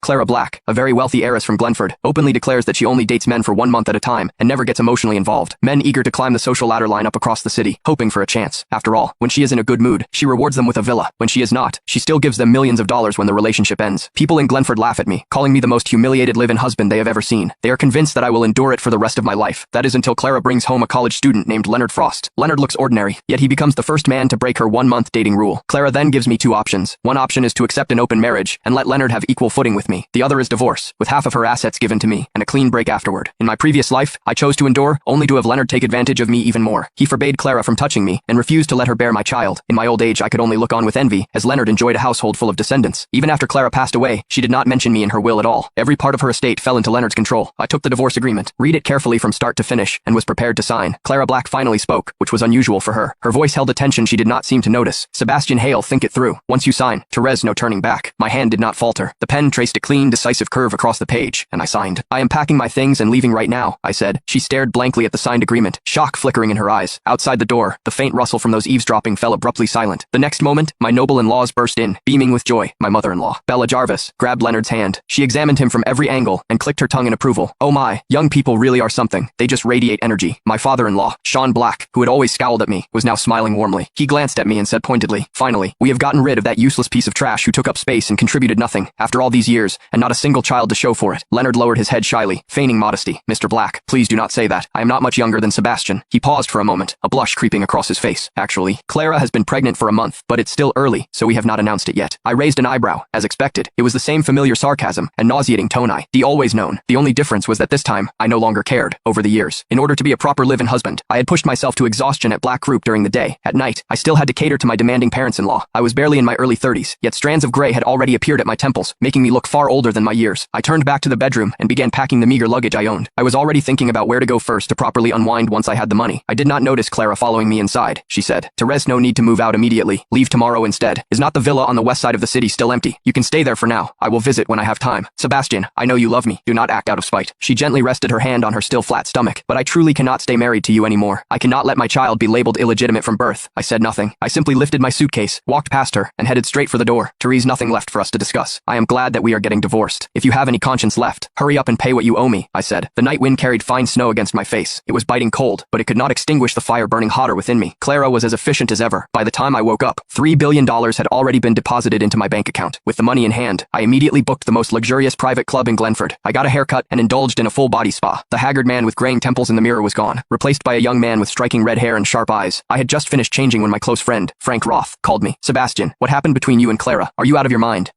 Clara Black, a very wealthy heiress from Glenford, openly declares that she only dates men for 1 month at a time and never gets emotionally involved. Men eager to climb the social ladder line up across the city, hoping for a chance. After all, when she is in a good mood, she rewards them with a villa. When she is not, she still gives them millions of dollars when the relationship ends. People in Glenford laugh at me, calling me the most humiliated live-in husband they have ever seen. They are convinced that I will endure it for the rest of my life. That is until Clara brings home a college student named Leonard Frost. Leonard looks ordinary, yet he becomes the first man to break her 1-month dating rule. Clara then gives me 2 options. One option is to accept an open marriage and let Leonard have equal footing with me. The other is divorce, with half of her assets given to me, and a clean break afterward. In my previous life, I chose to endure, only to have Leonard take advantage of me even more. He forbade Clara from touching me, and refused to let her bear my child. In my old age, I could only look on with envy, as Leonard enjoyed a household full of descendants. Even after Clara passed away, she did not mention me in her will at all. Every part of her estate fell into Leonard's control. I took the divorce agreement, read it carefully from start to finish, and was prepared to sign. Clara Black finally spoke, which was unusual for her. Her voice held a tension she did not seem to notice. Sebastian Hale, think it through. Once you sign, Therese, no turning back. My hand did not falter. The pen traced a clean, decisive curve across the page, and I signed. I am packing my things and leaving right now, I said. She stared blankly at the signed agreement, shock flickering in her eyes. Outside the door, the faint rustle from those eavesdropping fell abruptly silent. The next moment, my noble-in-laws burst in, beaming with joy. My mother-in-law, Bella Jarvis, grabbed Leonard's hand. She examined him from every angle and clicked her tongue in approval. Oh my, young people really are something. They just radiate energy. My father-in-law, Sean Black, who had always scowled at me, was now smiling warmly. He glanced at me and said pointedly, finally, we have gotten rid of that useless piece of trash who took up space and contributed nothing. After all these years, and not a single child to show for it. Leonard lowered his head shyly, feigning modesty. Mr. Black, please do not say that. I am not much younger than Sebastian. He paused for a moment, a blush creeping across his face. Actually, Clara has been pregnant for a month, but it's still early, so we have not announced it yet. I raised an eyebrow, as expected. It was the same familiar sarcasm and nauseating tone I always known. The only difference was that this time, I no longer cared. Over the years, in order to be a proper live-in husband, I had pushed myself to exhaustion at Black Group during the day. At night, I still had to cater to my demanding parents-in-law. I was barely in my early 30s, yet strands of gray had already appeared at my temples, making me look far older than my years. I turned back to the bedroom and began packing the meager luggage I owned. I was already thinking about where to go first to properly unwind once I had the money. I did not notice Clara following me inside. She said, Therese, no need to move out immediately. Leave tomorrow instead. Is not the villa on the west side of the city still empty? You can stay there for now. I will visit when I have time. Sebastian, I know you love me. Do not act out of spite. She gently rested her hand on her still flat stomach. But I truly cannot stay married to you anymore. I cannot let my child be labeled illegitimate from birth. I said nothing. I simply lifted my suitcase, walked past her, and headed straight for the door. Therese, nothing left for us to discuss. I am glad that we are getting divorced. If you have any conscience left, hurry up and pay what you owe me, I said. The night wind carried fine snow against my face. It was biting cold, but it could not extinguish the fire burning hotter within me. Clara was as efficient as ever. By the time I woke up, $3 billion had already been deposited into my bank account. With the money in hand, I immediately booked the most luxurious private club in Glenford. I got a haircut and indulged in a full-body spa. The haggard man with graying temples in the mirror was gone, replaced by a young man with striking red hair and sharp eyes. I had just finished changing when my close friend, Frank Roth, called me. Sebastian, what happened between you and Clara? Are you out of your mind?